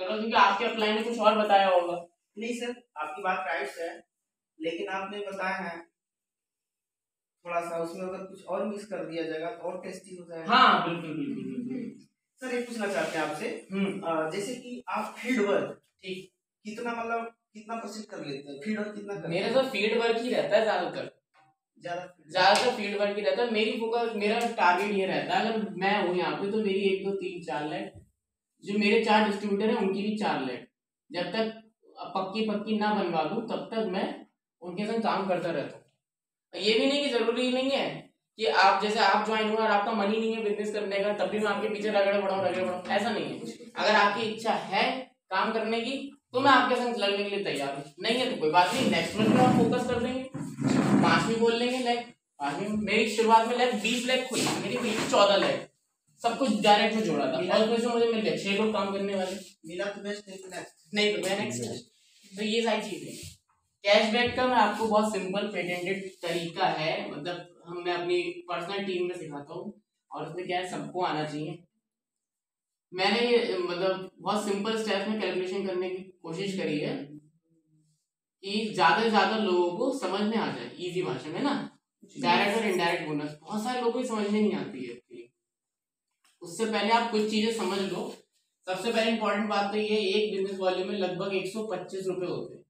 होगा, क्योंकि आपके अप्लाई में कुछ और बताया होगा। नहीं सर, आपकी बात राइट है, लेकिन आपने बताया है थोड़ा सा उसमें अगर कुछ और मिक्स कर दिया जाएगा तो और टेस्टी हो जाएगा। हाँ बिल्कुल बिल्कुल बिल्कुल। सर एक पूछना चाहते हैं आपसे, जैसे कि आप फील्ड वर्क ठीक कितना मतलब कितना परसेंट कर लेते हैं फील्ड वर्क कितना करते हैं? मेरा तो फील्ड वर्क ही रहता है ज्यादातर फील्ड वर्क ही रहता है। मेरी फोकस, मेरा टारगेट ये रहता है, अगर मैं हूँ यहाँ पे तो मेरी 1 2 3 4 लाख, जो मेरे 4 डिस्ट्रीब्यूटर हैं उनकी भी 4 लाख, जब तक पक्की ना बनवा दूं तब तक मैं उनके संग काम करता रहता हूँ। ये भी नहीं कि जरूरी नहीं है कि आप जैसे आप ज्वाइन हुआ और आपका मनी नहीं है बिजनेस करने का, तब भी मैं आपके पीछे रगड़े बढ़ाऊं, ऐसा नहीं है। अगर आपकी इच्छा है काम करने की तो मैं आपके संग लगने के लिए तैयार हूँ, नहीं है तो कोई बात नहीं, नेक्स्ट मंथ में आप फोकस कर देंगे, 5वीं बोल लेंगे लाइक 5वीं। मेरी शुरुआत में लाइक 20 लाख खुली, मेरी हुई 14 लाख, सब कुछ डायरेक्ट में जोड़ा था और उसमें से मुझे मिल गया 6 लोग काम करने वाले। मिला तो बेस्ट, नहीं तो मैं नेक्स्ट। तो ये सारी चीजें, कैशबैक का मैं आपको बहुत सिंपल पेटेंटेड तरीका है, मतलब मैं अपनी पर्सनल टीम में सिखाता हूँ और उसमें क्या है सबको आना चाहिए। मैंने ये मतलब बहुत सिंपल स्टेप में कैलकुलेशन करने की कोशिश करी है कि ज्यादा से ज्यादा लोगों को समझ में आ जाए इजी भाषा में ना। डायरेक्ट और इनडायरेक्ट बोनस बहुत सारे लोगों को समझ में नहीं आती है। उससे पहले आप कुछ चीजें समझ लो। सबसे पहले इंपॉर्टेंट बात तो ये, एक बिजनेस वॉल्यूम में लगभग 125 रुपए होते हैं,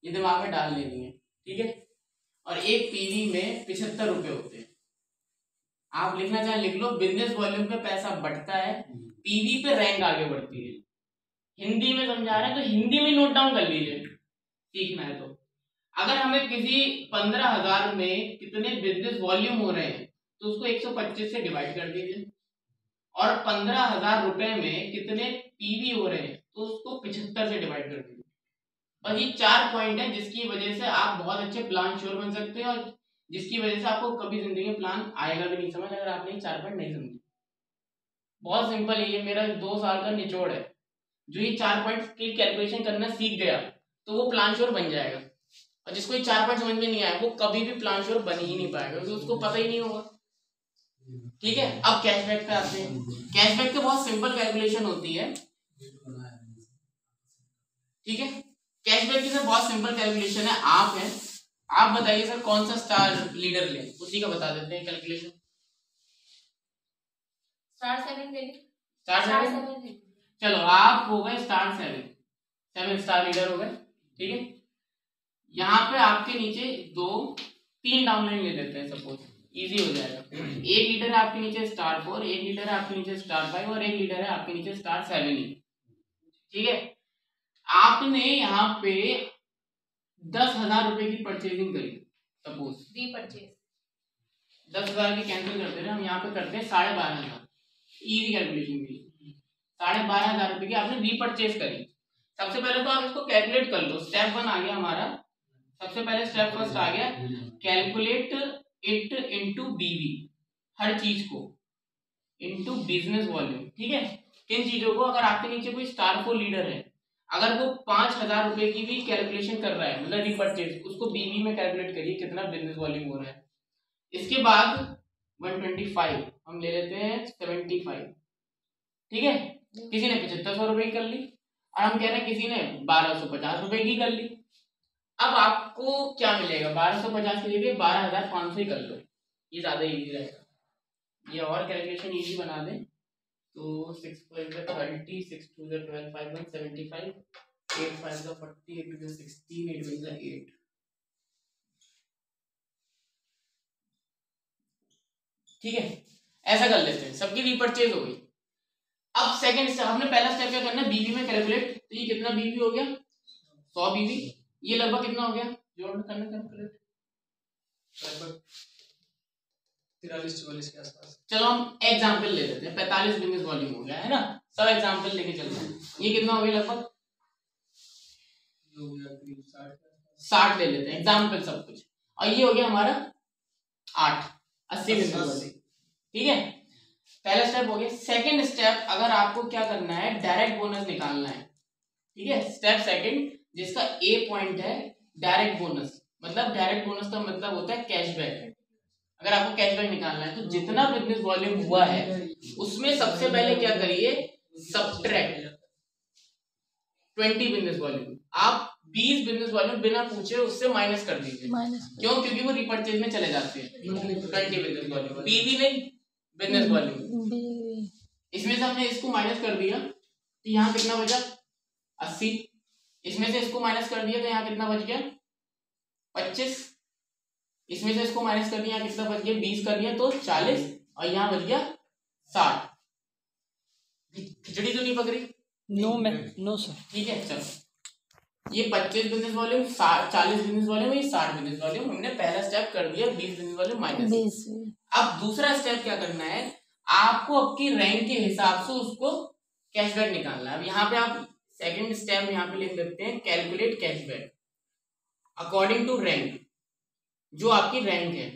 ये दिमाग में डाल लेनी है, ठीक है। और एक पीवी में 75 रुपए होते हैं। आप लिखना चाहे लिख लो, बिजनेस वॉल्यूम पे पैसा बढ़ता है, पीवी पे रैंक आगे बढ़ती है। हिंदी में समझा रहे हैं तो हिंदी में नोट डाउन कर लीजिए, सीखना है तो। अगर हमें किसी 15,000 में कितने बिजनेस वॉल्यूम हो रहे हैं तो उसको 125 से डिवाइड कर दीजिए, और 15,000 रुपए में कितने पीवी हो रहे हैं तो उसको 75 से डिवाइड कर दीजिए। बस ये 4 पॉइंट है जिसकी वजह से आप बहुत अच्छे प्लान श्योर बन सकते हैं, और जिसकी वजह से आपको कभी जिंदगी में प्लान आएगा भी नहीं समझ, अगर आपने 4 पॉइंट नहीं समझे। बहुत सिंपल है, ये मेरा 2 साल का निचोड़ है। जो ये 4 पॉइंट की कैलकुलेशन करना सीख गया तो वो प्लान श्योर बन जाएगा, और जिसको ये 4 पॉइंट समझ में नहीं आया वो कभी भी प्लान श्योर बन ही नहीं पाएगा, क्योंकि उसको पता ही नहीं होगा। ठीक है, अब कैशबैक पे आते हैं। कैशबैक की बहुत सिंपल कैलकुलेशन होती है, ठीक है। कैशबैक की सर बहुत सिंपल कैलकुलेशन है। आप बताइए सर कौन सा स्टार लीडर ले, उसी का बता देते हैं कैलकुलेशन। स्टार 7 ले, स्टार 7। चलो आप हो गए स्टार 7 स्टार लीडर हो गए, ठीक है। यहाँ पे आपके नीचे 2 3 डाउनलाइन ले लेते हैं, सपोज इजी हो जाएगा। एक लीडर है आपके नीचे स्टार 4, एक लीडर है आपके नीचे स्टार 5 और एक लीडर है आपके नीचे स्टार 7, ठीक है। आपने यहाँ पे 10,000 रुपए की परचेजिंग करी, सपोज रीपरचेज 10,000 की कैंसिल करते हैं, हम यहाँ पे करते हैं 12,500, इजी कैलकुलेशन के लिए 12,500 रुपए की आपने रीपरचेज करी। सबसे पहले तो आप इसको कैलकुलेट कर लो। स्टेप 1 आ गया हमारा, सबसे पहले स्टेप फर्स्ट आ गया, कैलकुलेट इट इनटू बीवी, हर चीज को इनटू बिजनेस वॉल्यूम, ठीक है। किन चीजों को, अगर आपके नीचे कोई स्टार 4 लीडर है, अगर वो 5,000 रुपए की भी कैलकुलेशन कर रहा है, मतलब रीपरचेज, उसको बीवी में कैलकुलेट करिए कितना बिजनेस वॉल्यूम हो रहा है। इसके बाद 125 हम ले लेते हैं 75, ठीक है। किसी ने 7500 रुपए की कर ली, और हम कह रहे हैं किसी ने 1250 रुपए की कर ली। अब आपको क्या मिलेगा, 1250 की जगह 12,500 ही कर लो, ये ज्यादा इजी रहेगा। ये और कैलकुलेशन इजी बना दें तो 6 × 30, 6 × 2 = 12, 5 × 1 75, 8 × 5 = 40, 8 × 16, 8 × 8, ठीक है। ऐसा कर लेते हैं, सबकी रीपरचेज हो गई। अब सेकंड स्टेप, हमने पहला स्टेप क्या करना है, बीवी में कैलकुलेट। तो ये कितना बीवी हो गया, 100 बीवी। ये लगभग कितना हो गया, जोड़ करना कैलकुलेट, लगभग 43-44 के आसपास। चलो हम एग्जांपल ले लेते हैं, 45 बिजनेस वॉल्यूम हो गया है ना, सब एग्जांपल लेके चलते हैं। ये कितना हो गया, लगभग 60 ले लेते हैं एग्जांपल सब कुछ, और ये हो गया हमारा 80 बिजनेस वॉल्यूम, ठीक है। पहला स्टेप हो गया। सेकंड स्टेप, अगर आपको क्या करना है, डायरेक्ट बोनस निकालना है, ठीक है। स्टेप सेकंड, जिसका ए पॉइंट है डायरेक्ट बोनस, मतलब डायरेक्ट बोनस का मतलब होता है कैशबैक। अगर आपको कैशबैक निकालना है तो जितना बिजनेस वॉल्यूम हुआ है उसमें सबसे पहले क्या करिए, सब्ट्रैक्ट, 20 बिजनेस वॉल्यूम, आप 20 बिजनेस वॉल्यूम बिना पूछे उससे माइनस कर दीजिए। क्यों? क्योंकि वो रिपर्चेज में चले जाते हैं। 20 बिजनेस वॉल्यूम, बीवी नहीं बिजनेस वॉल्यूम, इसमें से हमने इसको माइनस कर दिया तो यहाँ कितना बचा 80, इसमें से इसको माइनस कर दिया तो यहाँ कितना बच गया 25, इसमें से इसको माइनस कर दिया कितना बच गया 20 कर दिया तो 40 और यहाँ बच गया 60। खिचड़ी तो नहीं पकड़ी? No sir. ठीक है, चलो ये 25 बिजनेस वॉल्यूम, 40 बिजनेस वॉल्यूम, ये 60 बिजनेस वॉल्यूम, हमने पहला स्टेप कर दिया 20 बिजनेस वॉल्यूम माइनस। अब दूसरा स्टेप क्या करना है, आपको आपकी रैंक के हिसाब से उसको कैशबैक निकालना है। अब यहाँ पे आप सेकंड स्टेप यहाँ पे लिख देते हैं calculate cashback according to rank, जो आपकी रैंक है।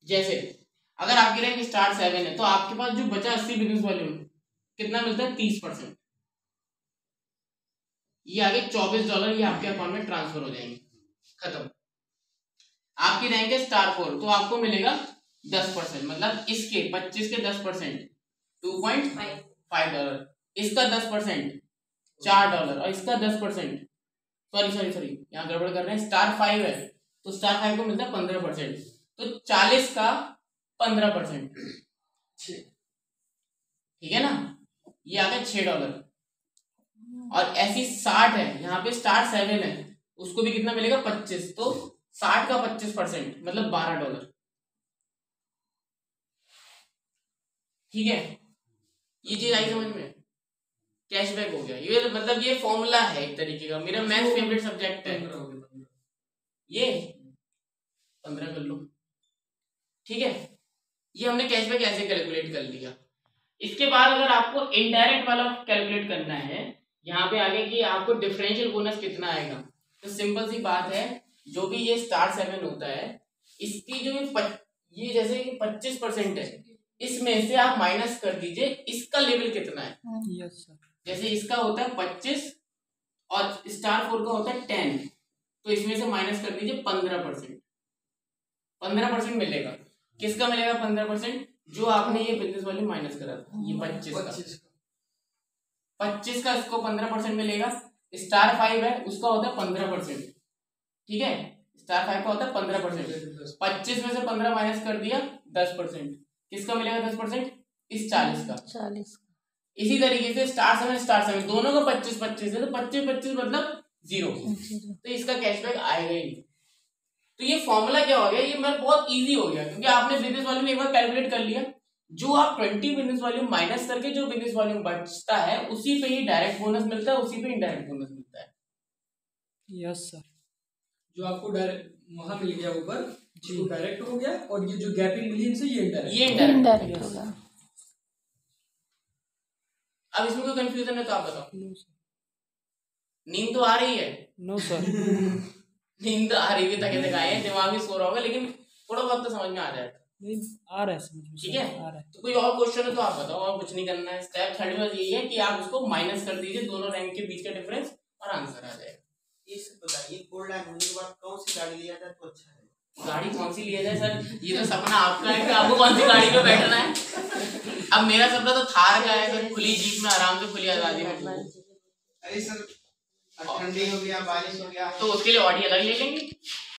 जैसे अगर आपकी रैंक स्टार 7 है तो आपके पास जो बचा 80 बिजनेस वॉल्यूम कितना मिलता है 30%, ये आगे $24 ये आपके अकाउंट में ट्रांसफर हो जाएंगे, खत्म। आपकी रैंक है स्टार 4 तो आपको मिलेगा 10%, मतलब इसके 25 के 10% $2.5, इसका 10% $4 और इसका 10% सॉरी यहाँ गड़बड़ कर रहे हैं, स्टार 5 है तो स्टार 5 को मिलता है 15%, तो 40 का 15%, ठीक है ना, ये आ गया $6। और ऐसी 60 है, यहाँ पे स्टार 7 है उसको भी कितना मिलेगा 25, तो 60 का 25% मतलब $12, ठीक है। ये चीज आई समझ में, कैशबैक हो गया। ये मतलब ये फॉर्मूला है एक तरीके का, मेरा मैथ्स फेवरेट सब्जेक्ट है, ये 15 कर लो, ठीक है। ये हमने कैशबैक ऐसे कैलकुलेट कर लिया। इसके बाद अगर आपको इनडायरेक्ट वाला कैलकुलेट करना है, यहाँ पे आगे कि आपको डिफरेंशियल बोनस कितना आएगा, तो सिंपल सी बात है, जो भी ये स्टार 7 होता है इसकी जो ये जैसे 25% है, इसमें से आप माइनस कर दीजिए इसका लेवल कितना है। Yes sir. जैसे इसका होता है 25 और स्टार 4 का होता है 10, तो इसमें से माइनस कर दीजिए 15%, 15% मिलेगा। किसका मिलेगा 15%? जो आपने ये बिजनेस वॉल्यूम माइनस करा था, ये 25 का इसको 15% मिलेगा। स्टार 5 है उसका होता है 15%, ठीक है, स्टार 5 का होता है 15%, 25 में से 15 माइनस कर दिया 10%, किसका मिलेगा 10%? इस 40 का। इसी तरीके से स्टार 7 दोनों का 25-25 है, तो 25-25 मतलब 0, तो इसका कैशबैक आएगा ही नहीं। तो ये फॉर्मूला क्या हो गया, ये मतलब बहुत इजी हो गया, क्योंकि आपने बिजनेस वॉल्यूम एक बार कैलकुलेट कर लिया, जो आप 20 बिजनेस वॉल्यूम माइनस करके जो बिजनेस वॉल्यूम बचता है उसी पे ही डायरेक्ट बोनस मिलता है, उसी पे इनडायरेक्ट बोनस मिलता है। Yes sir. जो आपको डायरेक्ट वहां मिल गया ऊपर, जो डायरेक्ट हो गया, और ये जो गैपिंग मिली इनसे ये इनडायरेक्ट होगा। अब इसमें कोई कंफ्यूजन है तो आप बताओ। नींद तो आ रही है? No sir. नींद तो आ रही है, थके थकाए हैं, दिमाग भी सो रहा होगा, लेकिन थोड़ा बहुत तो समझ में आ जाएगा। आ रहा है समझ में, ठीक है। आ रहा है। तो कोई और क्वेश्चन है तो आप बताओ, और कुछ नहीं करना है। स्टेप 3 में यही है कि आप उसको माइनस कर दीजिए दोनों रैंक के बीच का डिफरेंस और आंसर आ जाएगा। ये सब बताइए, गोल्ड लाइन होने के बाद कौन सी गाड़ी लिया जाए तो अच्छा है? गाड़ी कौन सी लिया जाए सर, ये तो सपना आपका है कि आपको कौन सी गाड़ी पे बैठना है। अब मेरा सपना तो थार का है सर, खुली जीप में आराम से खुली आजादी में। अरे सर ठंडी हो गया, बारिश हो गया, तो उसके लिए ऑडी अलग ले लेंगे।